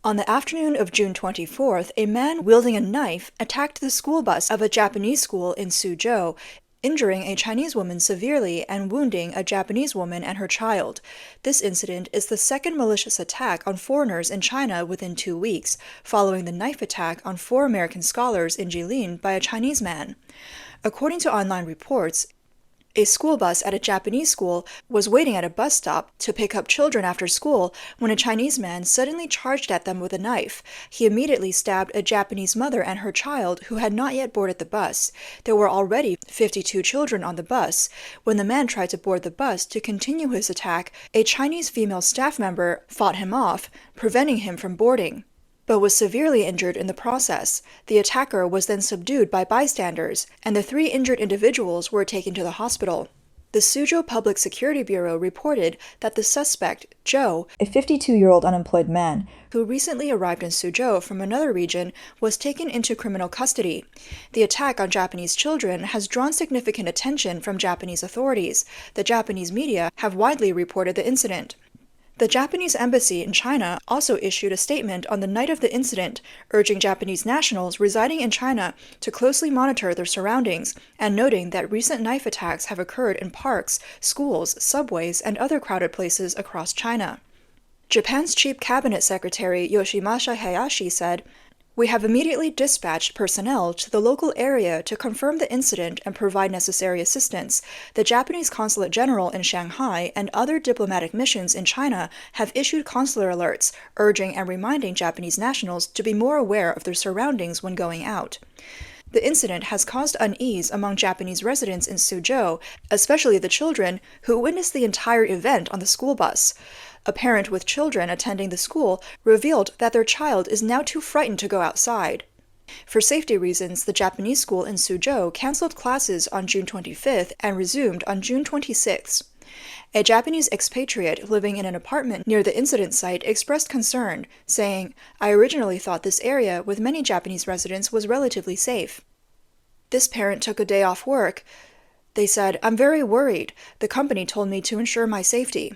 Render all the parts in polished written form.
On the afternoon of June 24th, a man wielding a knife attacked the school bus of a Japanese school in Suzhou, injuring a Chinese woman severely and wounding a Japanese woman and her child. This incident is the second malicious attack on foreigners in China within 2 weeks, following the knife attack on 4 American scholars in Jilin by a Chinese man. According to online reports, a school bus at a Japanese school was waiting at a bus stop to pick up children after school when a Chinese man suddenly charged at them with a knife. He immediately stabbed a Japanese mother and her child who had not yet boarded the bus. There were already 52 children on the bus. When the man tried to board the bus to continue his attack, a Chinese female staff member fought him off, preventing him from boarding, but was severely injured in the process. The attacker was then subdued by bystanders, and the 3 injured individuals were taken to the hospital. The Suzhou Public Security Bureau reported that the suspect, Joe, a 52-year-old unemployed man, who recently arrived in Suzhou from another region, was taken into criminal custody. The attack on Japanese children has drawn significant attention from Japanese authorities. The Japanese media have widely reported the incident. The Japanese embassy in China also issued a statement on the night of the incident, urging Japanese nationals residing in China to closely monitor their surroundings, and noting that recent knife attacks have occurred in parks, schools, subways, and other crowded places across China. Japan's Chief Cabinet Secretary Yoshimasa Hayashi said, "We have immediately dispatched personnel to the local area to confirm the incident and provide necessary assistance. The Japanese Consulate General in Shanghai and other diplomatic missions in China have issued consular alerts, urging and reminding Japanese nationals to be more aware of their surroundings when going out." The incident has caused unease among Japanese residents in Suzhou, especially the children who witnessed the entire event on the school bus. A parent with children attending the school revealed that their child is now too frightened to go outside. For safety reasons, the Japanese school in Suzhou canceled classes on June 25th and resumed on June 26th. A Japanese expatriate living in an apartment near the incident site expressed concern, saying, "I originally thought this area with many Japanese residents was relatively safe. This parent took a day off work. They said, 'I'm very worried. The company told me to ensure my safety.'"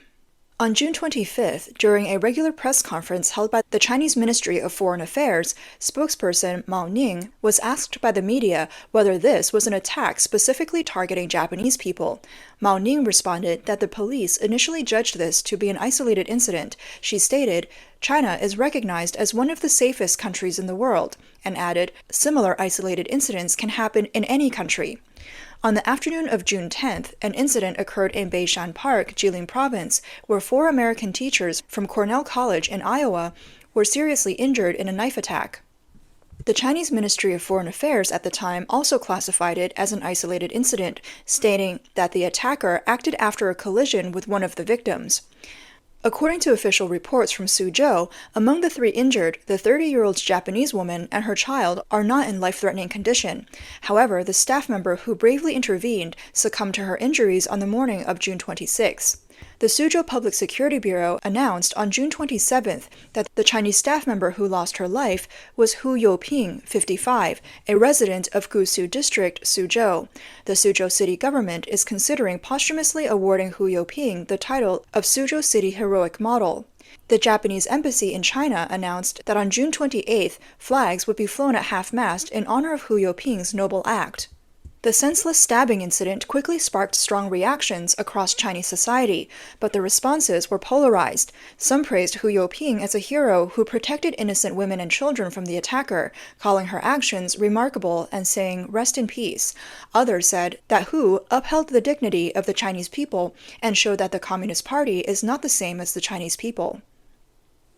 On June 25th, during a regular press conference held by the Chinese Ministry of Foreign Affairs, spokesperson Mao Ning was asked by the media whether this was an attack specifically targeting Japanese people. Mao Ning responded that the police initially judged this to be an isolated incident. She stated, "China is recognized as one of the safest countries in the world," and added, "Similar isolated incidents can happen in any country." On the afternoon of June 10th, an incident occurred in Beishan Park, Jilin Province, where 4 American teachers from Cornell College in Iowa were seriously injured in a knife attack. The Chinese Ministry of Foreign Affairs at the time also classified it as an isolated incident, stating that the attacker acted after a collision with one of the victims. According to official reports from Suzhou, among the 3 injured, the 30-year-old Japanese woman and her child are not in life-threatening condition. However, the staff member who bravely intervened succumbed to her injuries on the morning of June 26. The Suzhou Public Security Bureau announced on June 27th that the Chinese staff member who lost her life was Hu Youping, 55, a resident of Gusu District, Suzhou. The Suzhou city government is considering posthumously awarding Hu Youping the title of Suzhou City Heroic Model. The Japanese embassy in China announced that on June 28th, flags would be flown at half-mast in honor of Hu Youping's noble act. The senseless stabbing incident quickly sparked strong reactions across Chinese society, but the responses were polarized. Some praised Hu Youping as a hero who protected innocent women and children from the attacker, calling her actions remarkable and saying, "Rest in peace." Others said that Hu upheld the dignity of the Chinese people and showed that the Communist Party is not the same as the Chinese people.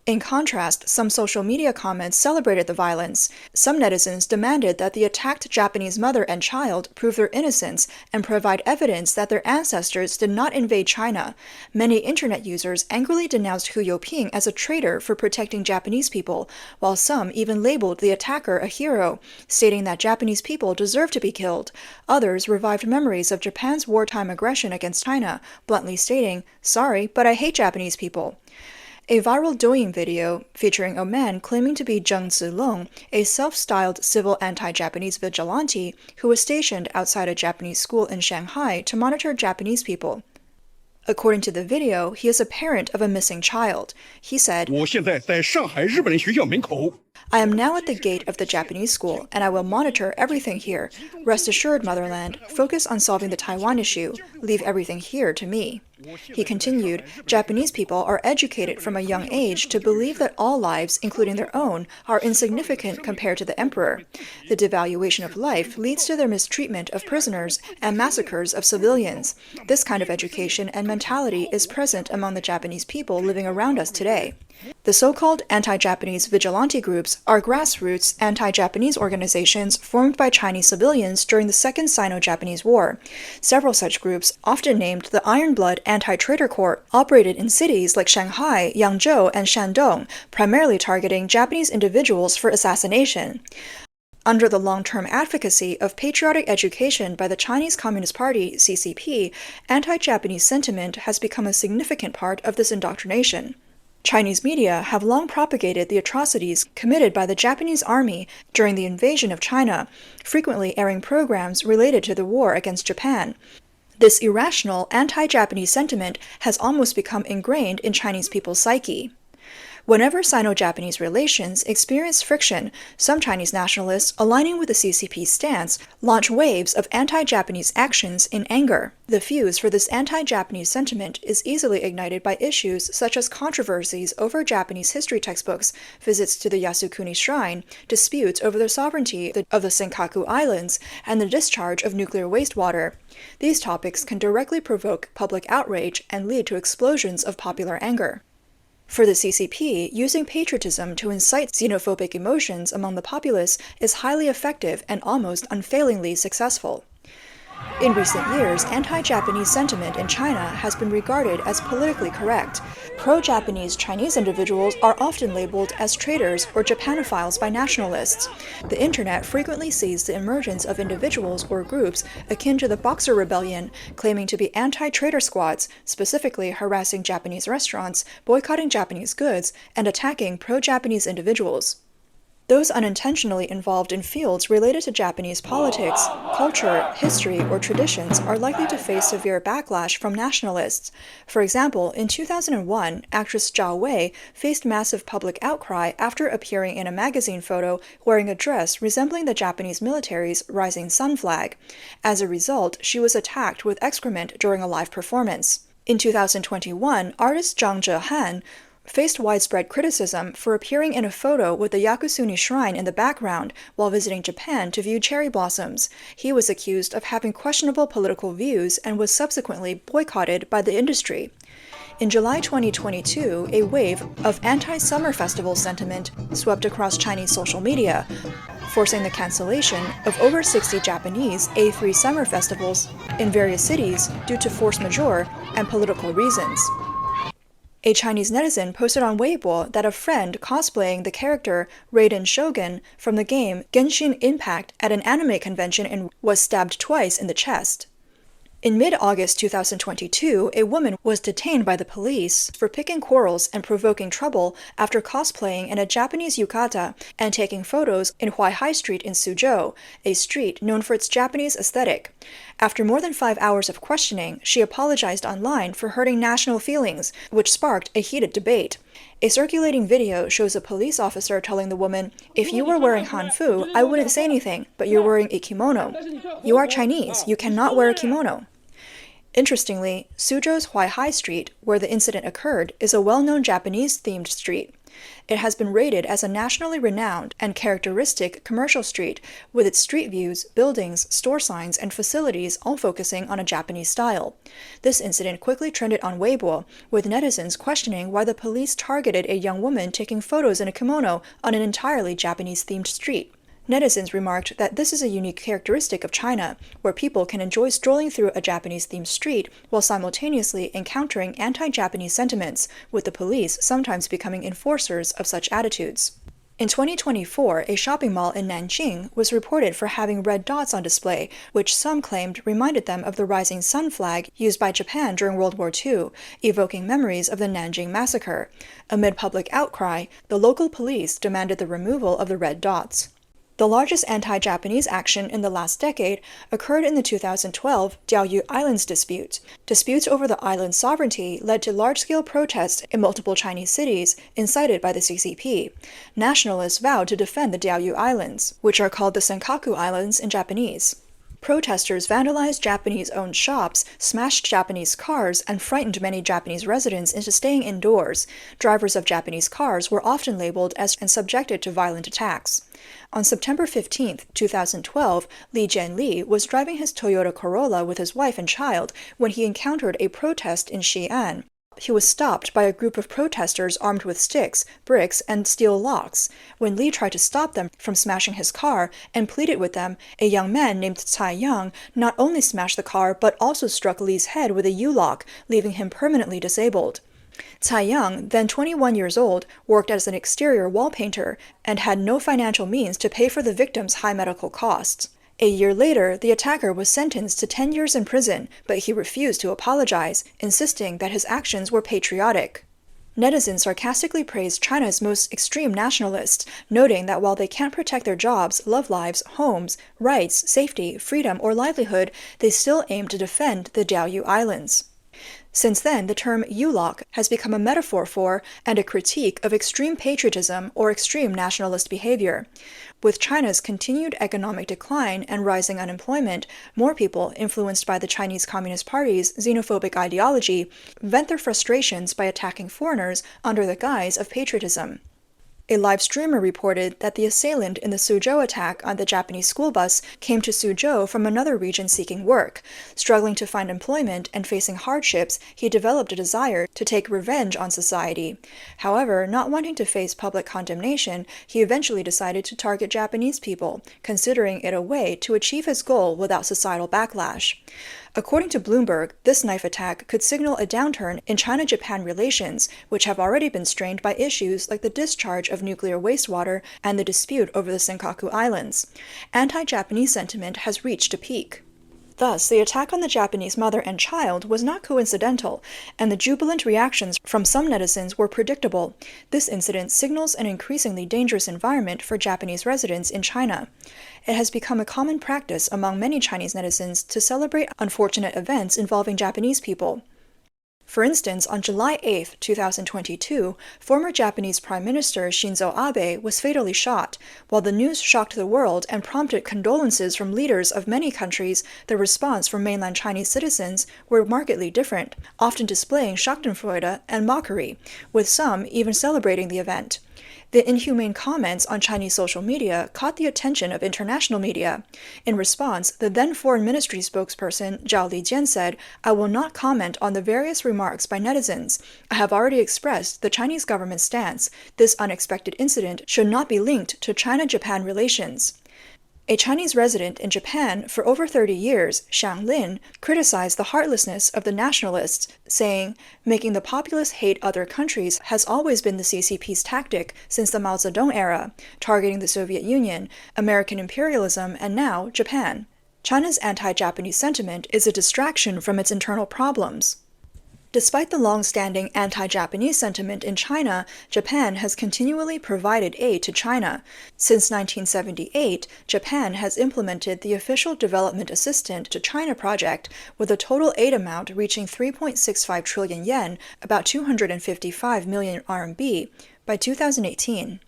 In contrast, some social media comments celebrated the violence. Some netizens demanded that the attacked Japanese mother and child prove their innocence and provide evidence that their ancestors did not invade China. Many internet users angrily denounced Hu Youping as a traitor for protecting Japanese people, while some even labeled the attacker a hero, stating that Japanese people deserve to be killed. Others revived memories of Japan's wartime aggression against China, bluntly stating, "Sorry, but I hate Japanese people." A viral Douyin video featuring a man claiming to be Zheng Zilong, a self-styled civil anti-Japanese vigilante who was stationed outside a Japanese school in Shanghai to monitor Japanese people. According to the video, he is a parent of a missing child. He said, "我现在在上海日本人学校门口。 I am now at the gate of the Japanese school, and I will monitor everything here. Rest assured, Motherland, focus on solving the Taiwan issue. Leave everything here to me." He continued, Japanese people are educated from a young age to believe that all lives, including their own, are insignificant compared to the emperor. The devaluation of life leads to their mistreatment of prisoners and massacres of civilians. This kind of education and mentality is present among the Japanese people living around us today. The so-called anti-Japanese vigilante groups are grassroots anti-Japanese organizations formed by Chinese civilians during the Second Sino-Japanese War. Several such groups, often named the Iron Blood Anti-Traitor Corps, operated in cities like Shanghai, Yangzhou, and Shandong, primarily targeting Japanese individuals for assassination. Under the long-term advocacy of patriotic education by the Chinese Communist Party, CCP, anti-Japanese sentiment has become a significant part of this indoctrination. Chinese media have long propagated the atrocities committed by the Japanese army during the invasion of China, frequently airing programs related to the war against Japan. This irrational anti-Japanese sentiment has almost become ingrained in Chinese people's psyche. Whenever Sino-Japanese relations experience friction, some Chinese nationalists, aligning with the CCP's stance, launch waves of anti-Japanese actions in anger. The fuse for this anti-Japanese sentiment is easily ignited by issues such as controversies over Japanese history textbooks, visits to the Yasukuni Shrine, disputes over the sovereignty of the Senkaku Islands, and the discharge of nuclear wastewater. These topics can directly provoke public outrage and lead to explosions of popular anger. For the CCP, using patriotism to incite xenophobic emotions among the populace is highly effective and almost unfailingly successful. In recent years, anti-Japanese sentiment in China has been regarded as politically correct. Pro-Japanese Chinese individuals are often labeled as traitors or Japanophiles by nationalists. The internet frequently sees the emergence of individuals or groups akin to the Boxer Rebellion, claiming to be anti-traitor squads, specifically harassing Japanese restaurants, boycotting Japanese goods, and attacking pro-Japanese individuals. Those unintentionally involved in fields related to Japanese politics, culture, history, or traditions are likely to face severe backlash from nationalists. For example, in 2001, actress Zhao Wei faced massive public outcry after appearing in a magazine photo wearing a dress resembling the Japanese military's rising sun flag. As a result, she was attacked with excrement during a live performance. In 2021, artist Zhang Zhehan faced widespread criticism for appearing in a photo with the Yakusuni Shrine in the background while visiting Japan to view cherry blossoms. He was accused of having questionable political views and was subsequently boycotted by the industry. In July 2022, a wave of anti-summer festival sentiment swept across Chinese social media, forcing the cancellation of over 60 Japanese A3 summer festivals in various cities due to force majeure and political reasons. A Chinese netizen posted on Weibo that a friend cosplaying the character Raiden Shogun from the game Genshin Impact at an anime convention was stabbed twice in the chest. In mid-August 2022, a woman was detained by the police for picking quarrels and provoking trouble after cosplaying in a Japanese yukata and taking photos in Huaihai Street in Suzhou, a street known for its Japanese aesthetic. After more than 5 hours of questioning, she apologized online for hurting national feelings, which sparked a heated debate. A circulating video shows a police officer telling the woman, "If you were wearing hanfu, I wouldn't say anything, but you're wearing a kimono. You are Chinese, you cannot wear a kimono." Interestingly, Suzhou's Huaihai Street, where the incident occurred, is a well-known Japanese-themed street. It has been rated as a nationally renowned and characteristic commercial street, with its street views, buildings, store signs, and facilities all focusing on a Japanese style. This incident quickly trended on Weibo, with netizens questioning why the police targeted a young woman taking photos in a kimono on an entirely Japanese-themed street. Netizens remarked that this is a unique characteristic of China, where people can enjoy strolling through a Japanese-themed street while simultaneously encountering anti-Japanese sentiments, with the police sometimes becoming enforcers of such attitudes. In 2024, a shopping mall in Nanjing was reported for having red dots on display, which some claimed reminded them of the rising sun flag used by Japan during World War II, evoking memories of the Nanjing massacre. Amid public outcry, the local police demanded the removal of the red dots. The largest anti-Japanese action in the last decade occurred in the 2012 Diaoyu Islands dispute. Disputes over the island's sovereignty led to large-scale protests in multiple Chinese cities, incited by the CCP. Nationalists vowed to defend the Diaoyu Islands, which are called the Senkaku Islands in Japanese. Protesters vandalized Japanese-owned shops, smashed Japanese cars, and frightened many Japanese residents into staying indoors. Drivers of Japanese cars were often labeled as and subjected to violent attacks. On September 15, 2012, Li Jianli was driving his Toyota Corolla with his wife and child when he encountered a protest in Xi'an. He was stopped by a group of protesters armed with sticks, bricks, and steel locks. When Li tried to stop them from smashing his car and pleaded with them, a young man named Cai Yang not only smashed the car but also struck Li's head with a U-lock, leaving him permanently disabled. Cai Yang, then 21 years old, worked as an exterior wall painter and had no financial means to pay for the victim's high medical costs. A year later, the attacker was sentenced to 10 years in prison, but he refused to apologize, insisting that his actions were patriotic. Netizens sarcastically praised China's most extreme nationalists, noting that while they can't protect their jobs, love lives, homes, rights, safety, freedom, or livelihood, they still aim to defend the Diaoyu Islands. Since then, the term U-lock has become a metaphor for and a critique of extreme patriotism or extreme nationalist behavior. With China's continued economic decline and rising unemployment, more people influenced by the Chinese Communist Party's xenophobic ideology vent their frustrations by attacking foreigners under the guise of patriotism. A live streamer reported that the assailant in the Suzhou attack on the Japanese school bus came to Suzhou from another region seeking work. Struggling to find employment and facing hardships, he developed a desire to take revenge on society. However, not wanting to face public condemnation, he eventually decided to target Japanese people, considering it a way to achieve his goal without societal backlash. According to Bloomberg, this knife attack could signal a downturn in China-Japan relations, which have already been strained by issues like the discharge of nuclear wastewater and the dispute over the Senkaku Islands. Anti-Japanese sentiment has reached a peak. Thus, the attack on the Japanese mother and child was not coincidental, and the jubilant reactions from some netizens were predictable. This incident signals an increasingly dangerous environment for Japanese residents in China. It has become a common practice among many Chinese netizens to celebrate unfortunate events involving Japanese people. For instance, on July 8, 2022, former Japanese Prime Minister Shinzo Abe was fatally shot. While the news shocked the world and prompted condolences from leaders of many countries, the response from mainland Chinese citizens were markedly different, often displaying schadenfreude and mockery, with some even celebrating the event. The inhumane comments on Chinese social media caught the attention of international media. In response, the then Foreign Ministry spokesperson Zhao Lijian said, "I will not comment on the various remarks by netizens. I have already expressed the Chinese government's stance. This unexpected incident should not be linked to China-Japan relations." A Chinese resident in Japan for over 30 years, Xiang Lin, criticized the heartlessness of the nationalists, saying, "Making the populace hate other countries has always been the CCP's tactic since the Mao Zedong era, targeting the Soviet Union, American imperialism, and now Japan. China's anti-Japanese sentiment is a distraction from its internal problems." Despite the long-standing anti-Japanese sentiment in China, Japan has continually provided aid to China. Since 1978, Japan has implemented the Official Development Assistant to China project, with a total aid amount reaching 3.65 trillion yen, about 255 million RMB, by 2018.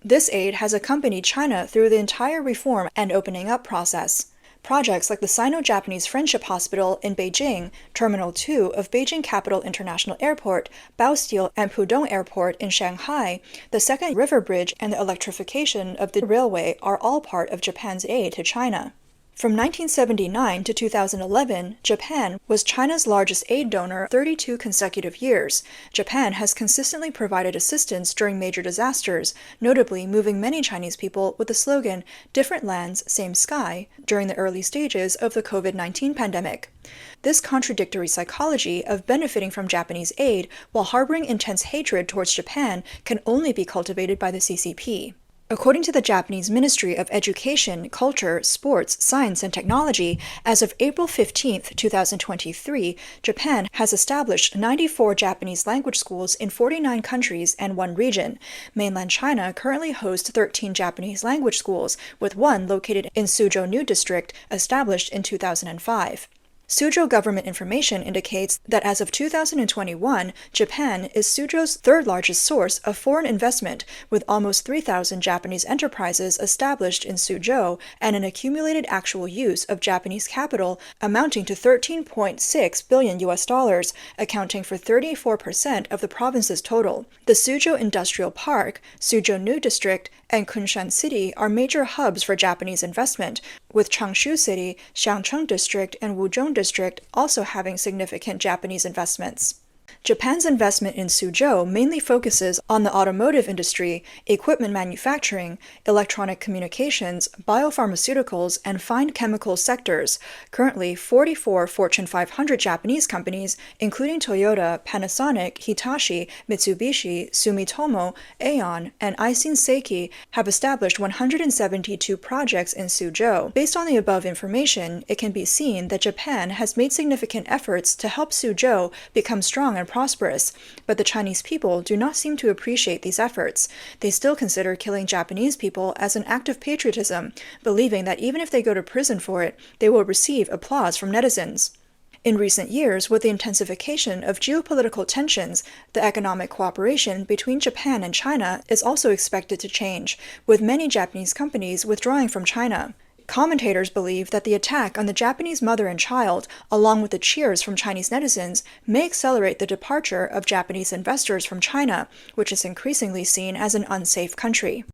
This aid has accompanied China through the entire reform and opening up process. Projects like the Sino-Japanese Friendship Hospital in Beijing, Terminal 2 of Beijing Capital International Airport, Baosteel and Pudong Airport in Shanghai, the second river bridge, and the electrification of the railway are all part of Japan's aid to China. From 1979 to 2011, Japan was China's largest aid donor 32 consecutive years. Japan has consistently provided assistance during major disasters, notably moving many Chinese people with the slogan, "Different lands, same sky," during the early stages of the COVID-19 pandemic. This contradictory psychology of benefiting from Japanese aid while harboring intense hatred towards Japan can only be cultivated by the CCP. According to the Japanese Ministry of Education, Culture, Sports, Science, and Technology, as of April 15, 2023, Japan has established 94 Japanese language schools in 49 countries and one region. Mainland China currently hosts 13 Japanese language schools, with one located in Suzhou New District, established in 2005. Suzhou government information indicates that as of 2021, Japan is Suzhou's third-largest source of foreign investment, with almost 3,000 Japanese enterprises established in Suzhou and an accumulated actual use of Japanese capital amounting to $13.6 billion, accounting for 34% of the province's total. The Suzhou Industrial Park, Suzhou New District, and Kunshan City are major hubs for Japanese investment, with Changshu City, Xiangcheng District, and Wuzhou District also having significant Japanese investments. Japan's investment in Suzhou mainly focuses on the automotive industry, equipment manufacturing, electronic communications, biopharmaceuticals, and fine chemical sectors. Currently, 44 Fortune 500 Japanese companies, including Toyota, Panasonic, Hitachi, Mitsubishi, Sumitomo, Aeon, and Aisin Seiki, have established 172 projects in Suzhou. Based on the above information, it can be seen that Japan has made significant efforts to help Suzhou become strong and prosperous, but the Chinese people do not seem to appreciate these efforts. They still consider killing Japanese people as an act of patriotism, believing that even if they go to prison for it, they will receive applause from netizens. In recent years, with the intensification of geopolitical tensions, the economic cooperation between Japan and China is also expected to change, with many Japanese companies withdrawing from China. Commentators believe that the attack on the Japanese mother and child, along with the cheers from Chinese netizens, may accelerate the departure of Japanese investors from China, which is increasingly seen as an unsafe country.